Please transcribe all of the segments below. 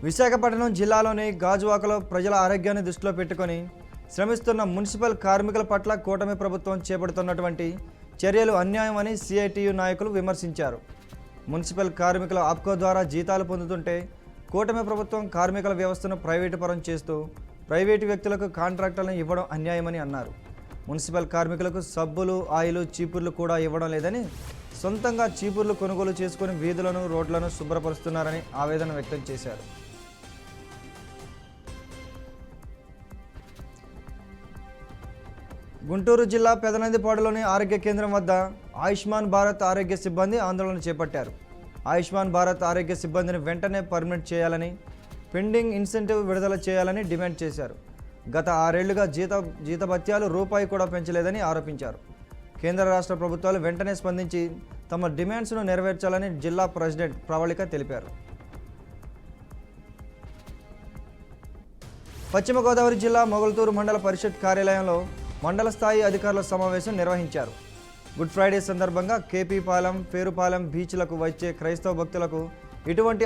విశాఖపట్నం జిల్లాలోని గాజువాకలో ప్రజల ఆరోగ్యాన్ని దృష్టిలో పెట్టుకొని శ్రమిస్తున్న మున్సిపల్ కార్మికుల పట్ల కూటమి ప్రభుత్వం చేపడుతున్నటువంటి చర్యలు అన్యాయమని సిఐటియు నాయకులు విమర్శించారు. మున్సిపల్ కార్మికుల ఆప్కో ద్వారా జీతాలు పొందుతుంటే కూటమి ప్రభుత్వం కార్మికుల వ్యవస్థను ప్రైవేటు పరం చేస్తూ ప్రైవేటు వ్యక్తులకు కాంట్రాక్టులను ఇవ్వడం అన్యాయమని అన్నారు. మున్సిపల్ కార్మికులకు సబ్బులు, ఆయిల్, చీపుర్లు కూడా ఇవ్వడం లేదని, సొంతంగా చీపుర్లు కొనుగోలు చేసుకుని వీధులను, రోడ్లను శుభ్రపరుస్తున్నారని ఆవేదన వ్యక్తం చేశారు. గుంటూరు జిల్లా పెదనందిపాడులోని ఆరోగ్య కేంద్రం వద్ద ఆయుష్మాన్ భారత్ ఆరోగ్య సిబ్బంది ఆందోళన చేపట్టారు. ఆయుష్మాన్ భారత్ ఆరోగ్య సిబ్బందిని వెంటనే పర్మనెంట్ చేయాలని, పెండింగ్ ఇన్సెంటివ్ విడుదల చేయాలని డిమాండ్ చేశారు. గత 6 ఏళ్లుగా జీతభత్యాలు రూపాయి కూడా పెంచలేదని ఆరోపించారు. కేంద్ర రాష్ట్ర ప్రభుత్వాలు వెంటనే స్పందించి తమ డిమాండ్స్ను నెరవేర్చాలని జిల్లా ప్రెసిడెంట్ ప్రవళిక తెలిపారు. పశ్చిమ గోదావరి జిల్లా మొగల్తూరు మండల పరిషత్ కార్యాలయంలో మండల స్థాయి అధికారుల సమావేశం నిర్వహించారు. గుడ్ ఫ్రైడే సందర్భంగా కేపీపాలెం, పేరుపాలెం బీచ్లకు వచ్చే క్రైస్తవ భక్తులకు ఎటువంటి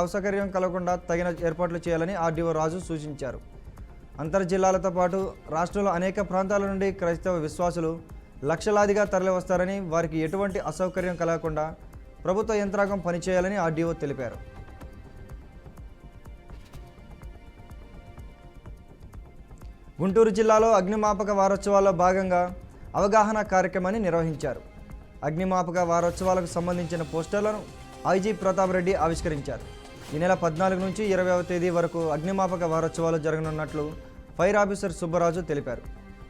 అసౌకర్యం కలగకుండా తగిన ఏర్పాట్లు చేయాలని ఆర్డీఓ రాజు సూచించారు. అంతర్జిల్లాలతో పాటు రాష్ట్రంలో అనేక ప్రాంతాల నుండి క్రైస్తవ విశ్వాసులు లక్షలాదిగా తరలివస్తారని, వారికి ఎటువంటి అసౌకర్యం కలగకుండా ప్రభుత్వ యంత్రాంగం పనిచేయాలని ఆర్డీఓ తెలిపారు. గుంటూరు జిల్లాలో అగ్నిమాపక వారోత్సవాల్లో భాగంగా అవగాహన కార్యక్రమాన్ని నిర్వహించారు. అగ్నిమాపక వారోత్సవాలకు సంబంధించిన పోస్టర్లను ఐజీ ప్రతాప్ రెడ్డి ఆవిష్కరించారు. ఈ నెల 14 నుంచి 20వ తేదీ వరకు అగ్నిమాపక వారోత్సవాలు జరగనున్నట్లు ఫైర్ ఆఫీసర్ సుబ్బరాజు తెలిపారు.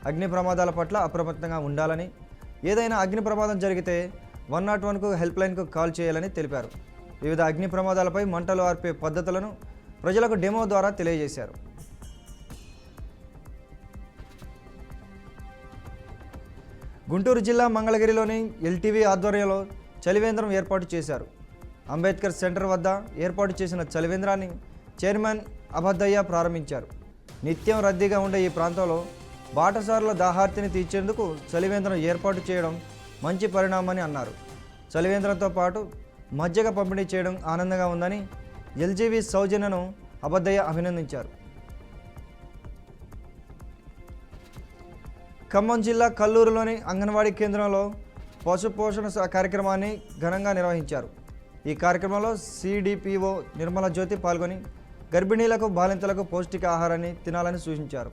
అగ్ని ప్రమాదాల పట్ల అప్రమత్తంగా ఉండాలని, ఏదైనా అగ్ని ప్రమాదం జరిగితే 101కు హెల్ప్లైన్కు కాల్ చేయాలని తెలిపారు. వివిధ అగ్ని ప్రమాదాలపై మంటలు ఆర్పే పద్ధతులను ప్రజలకు డెమో ద్వారా తెలియజేశారు. గుంటూరు జిల్లా మంగళగిరిలోని ఎల్టీవీ ఆధ్వర్యంలో చలివేంద్రం ఏర్పాటు చేశారు. అంబేద్కర్ సెంటర్ వద్ద ఏర్పాటు చేసిన చలివేంద్రాన్ని చైర్మన్ అబద్దయ్య ప్రారంభించారు. నిత్యం రద్దీగా ఉండే ఈ ప్రాంతంలో బాటసారుల దాహార్తిని తీర్చేందుకు చలివేంద్రం ఏర్పాటు చేయడం మంచి పరిణామని అన్నారు. చలివేంద్రంతో పాటు మజ్జిగ పంపిణీ చేయడం ఆనందంగా ఉందని ఎల్జీవీ సౌజన్యను అబద్దయ్య అభినందించారు. ఖమ్మం జిల్లా కల్లూరులోని అంగన్వాడీ కేంద్రంలో పశుపోషణ కార్యక్రమాన్ని ఘనంగా నిర్వహించారు. ఈ కార్యక్రమంలో సిడిపిఓ నిర్మల జ్యోతి పాల్గొని గర్భిణీలకు, బాలింతలకు పౌష్టిక ఆహారాన్ని తినాలని సూచించారు.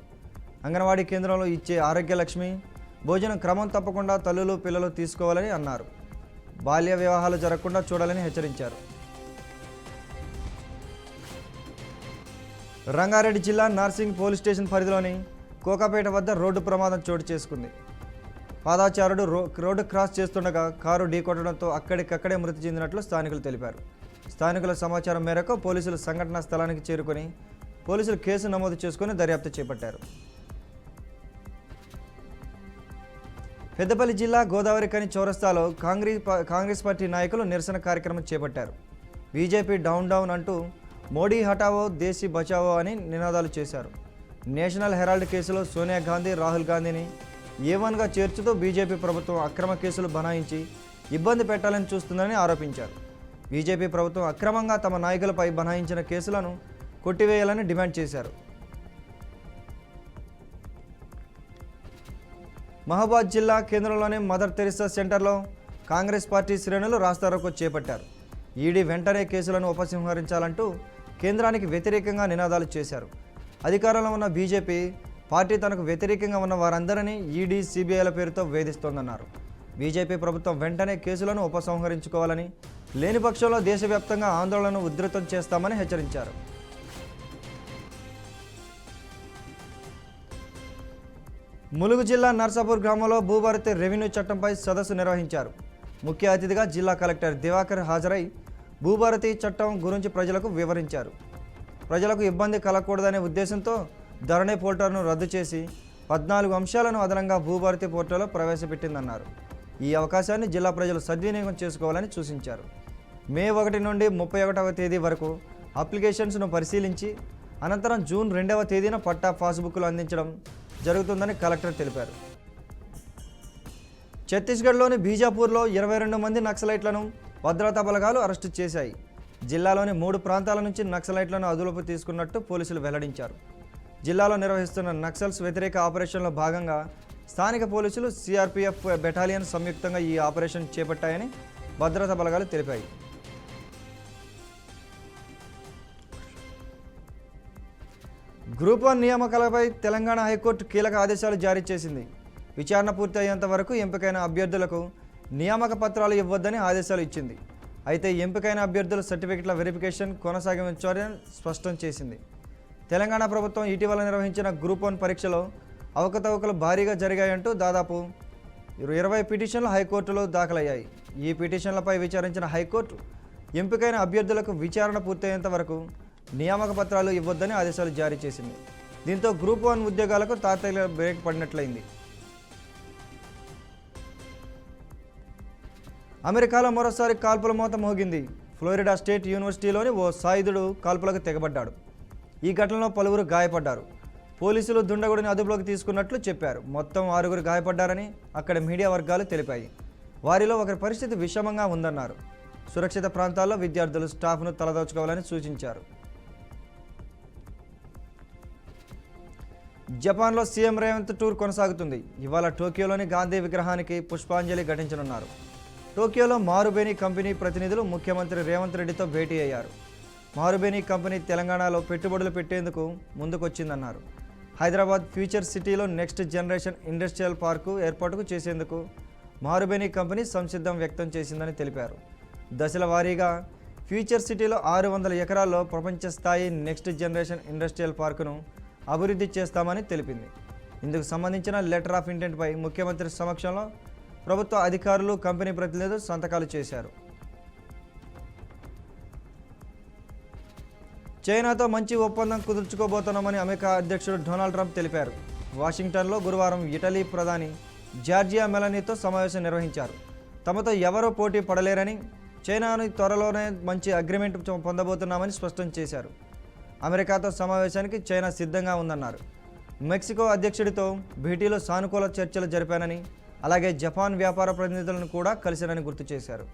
అంగన్వాడీ కేంద్రంలో ఇచ్చే ఆరోగ్య లక్ష్మి భోజనం క్రమం తప్పకుండా తల్లులు, పిల్లలు తీసుకోవాలని అన్నారు. బాల్య వివాహాలు జరగకుండా చూడాలని హెచ్చరించారు. రంగారెడ్డి జిల్లా నార్సింగ్ పోలీస్ స్టేషన్ పరిధిలోని కోకాపేట వద్ద రోడ్డు ప్రమాదం చోటు చేసుకుంది. పాదాచారుడు రోడ్డు క్రాస్ చేస్తుండగా కారు ఢీకొట్టడంతో అక్కడికక్కడే మృతి చెందినట్లు స్థానికులు తెలిపారు. స్థానికుల సమాచారం మేరకు పోలీసులు సంఘటనా స్థలానికి చేరుకొని కేసు నమోదు చేసుకుని దర్యాప్తు చేపట్టారు. పెద్దపల్లి జిల్లా గోదావరిఖని చౌరస్తాలో కాంగ్రెస్ పార్టీ నాయకులు నిరసన కార్యక్రమం చేపట్టారు. బీజేపీ డౌన్ డౌన్ అంటూ మోడీ హటావో, దేశీ బచావో అని నినాదాలు చేశారు. నేషనల్ హెరాల్డ్ కేసులో సోనియా గాంధీ, రాహుల్ గాంధీని A1గా చేర్చుతూ బీజేపీ ప్రభుత్వం అక్రమ కేసులు బనాయించి ఇబ్బంది పెట్టాలని చూస్తుందని ఆరోపించారు. బీజేపీ ప్రభుత్వం అక్రమంగా తమ నాయకులపై బనాయించిన కేసులను కొట్టివేయాలని డిమాండ్ చేశారు. మహబూబాద్ జిల్లా కేంద్రంలోని మదర్ తెరిసా సెంటర్లో కాంగ్రెస్ పార్టీ శ్రేణులు రాస్తారోకో చేపట్టారు. ఈడీ వెంటనే కేసులను ఉపసంహరించాలంటూ కేంద్రానికి వ్యతిరేకంగా నినాదాలు చేశారు. అధికారంలో ఉన్న బీజేపీ పార్టీ తనకు వ్యతిరేకంగా ఉన్న వారందరినీ ఈడీ, సిబిఐల పేరుతో వేధిస్తోందన్నారు. బీజేపీ ప్రభుత్వం వెంటనే కేసులను ఉపసంహరించుకోవాలని, లేని పక్షంలో దేశవ్యాప్తంగా ఆందోళనను ఉధృతం చేస్తామని హెచ్చరించారు. ములుగు జిల్లా నర్సాపూర్ గ్రామంలో భూభారతి రెవెన్యూ చట్టంపై సదస్సు నిర్వహించారు. ముఖ్య అతిథిగా జిల్లా కలెక్టర్ దివాకర్ హాజరై భూభారతి చట్టం గురించి ప్రజలకు వివరించారు. ప్రజలకు ఇబ్బంది కలగకూడదనే ఉద్దేశంతో ధరణి పోర్టల్ను రద్దు చేసి 14 అంశాలను అదనంగా భూభారతి పోర్టల్లో ప్రవేశపెట్టిందన్నారు. ఈ అవకాశాన్ని జిల్లా ప్రజలు సద్వినియోగం చేసుకోవాలని సూచించారు. మే 1 నుండి 31వ తేదీ వరకు అప్లికేషన్స్ను పరిశీలించి అనంతరం జూన్ 2వ తేదీన పట్టా పాస్బుక్లు అందించడం జరుగుతుందని కలెక్టర్ తెలిపారు. ఛత్తీస్గఢ్లోని బీజాపూర్లో 22 మంది నక్సలైట్లను భద్రతా బలగాలు అరెస్టు చేశాయి. జిల్లాలోని 3 ప్రాంతాల నుంచి నక్సలైట్లను అదుపులోకి తీసుకున్నట్టు పోలీసులు వెల్లడించారు. జిల్లాలో నిర్వహిస్తున్న నక్సల్స్ వ్యతిరేక ఆపరేషన్లో భాగంగా స్థానిక పోలీసులు సిఆర్పీఎఫ్ బెటాలియన్ సంయుక్తంగా ఈ ఆపరేషన్ చేపట్టాయని భద్రతా బలగాలు తెలిపాయి. గ్రూప్ 1 నియామకాలపై తెలంగాణ హైకోర్టు కీలక ఆదేశాలు జారీ చేసింది. విచారణ పూర్తి అయ్యేంత వరకు ఎంపికైన అభ్యర్థులకు నియామక పత్రాలు ఇవ్వొద్దని ఆదేశాలు ఇచ్చింది. అయితే ఎంపికైన అభ్యర్థుల సర్టిఫికెట్ల వెరిఫికేషన్ కొనసాగించాలని స్పష్టం చేసింది. తెలంగాణ ప్రభుత్వం ఇటీవల నిర్వహించిన గ్రూప్ 1 పరీక్షలో అవకతవకలు భారీగా జరిగాయంటూ దాదాపు 20 పిటిషన్లు హైకోర్టులో దాఖలయ్యాయి. ఈ పిటిషన్లపై విచారించిన హైకోర్టు ఎంపికైన అభ్యర్థులకు విచారణ పూర్తయ్యేంత వరకు నియామక పత్రాలు ఇవ్వొద్దని ఆదేశాలు జారీ చేసింది. దీంతో గ్రూప్ 1 ఉద్యోగాలకు తాత్కాలిక బ్రేక్ పడినట్లయింది. అమెరికాలో మరోసారి కాల్పుల మోత మోగింది. ఫ్లోరిడా స్టేట్ యూనివర్సిటీలోని ఓ సాయుధుడు కాల్పులకు తెగబడ్డాడు. ఈ ఘటనలో పలువురు గాయపడ్డారు. పోలీసులు దుండగుడిని అదుపులోకి తీసుకున్నట్లు చెప్పారు. మొత్తం 6గురు గాయపడ్డారని అక్కడ మీడియా వర్గాలు తెలిపాయి. వారిలో ఒకరి పరిస్థితి విషమంగా ఉందన్నారు. సురక్షిత ప్రాంతాల్లో విద్యార్థులు స్టాఫ్ను తలదాచుకోవాలని సూచించారు. జపాన్లో సీఎం రేవంత్ టూర్ కొనసాగుతుంది. ఇవాళ టోక్యోలోని గాంధీ విగ్రహానికి పుష్పాంజలి ఘటించనున్నారు. టోక్యోలో మారుబేని కంపెనీ ప్రతినిధులు ముఖ్యమంత్రి రేవంత్ రెడ్డితో భేటీ అయ్యారు. మారుబేని కంపెనీ తెలంగాణలో పెట్టుబడులు పెట్టేందుకు ముందుకొచ్చిందన్నారు. హైదరాబాద్ ఫ్యూచర్ సిటీలో నెక్స్ట్ జనరేషన్ ఇండస్ట్రియల్ పార్కు ఏర్పాటుకు చేసేందుకు మారుబేని కంపెనీ సంసిద్ధం వ్యక్తం చేసిందని తెలిపారు. దశల వారీగా ఫ్యూచర్ సిటీలో 600 ఎకరాల్లో ప్రపంచ స్థాయి నెక్స్ట్ జనరేషన్ ఇండస్ట్రియల్ పార్కును అభివృద్ధి చేస్తామని తెలిపింది. ఇందుకు సంబంధించిన లెటర్ ఆఫ్ ఇంటెంట్పై ముఖ్యమంత్రి సమక్షంలో ప్రభుత్వ అధికారులు, కంపెనీ ప్రతినిధులు సంతకాలు చేశారు. చైనాతో మంచి ఒప్పందం కుదుర్చుకోబోతున్నామని అమెరికా అధ్యక్షుడు డొనాల్డ్ ట్రంప్ తెలిపారు. వాషింగ్టన్లో గురువారం ఇటలీ ప్రధాని జార్జియా మెలనీతో సమావేశం నిర్వహించారు. తమతో ఎవరూ పోటీ పడలేరని, చైనాను త్వరలోనే మంచి అగ్రిమెంట్ పొందబోతున్నామని స్పష్టం చేశారు. అమెరికాతో సమావేశానికి చైనా సిద్ధంగా ఉందన్నారు. మెక్సికో అధ్యక్షుడితో భేటీలో సానుకూల చర్చలు జరిపానని, అలాగే జపాన్ వ్యాపార ప్రతినిధులను కూడా కలిశారని గుర్తు చేశారు.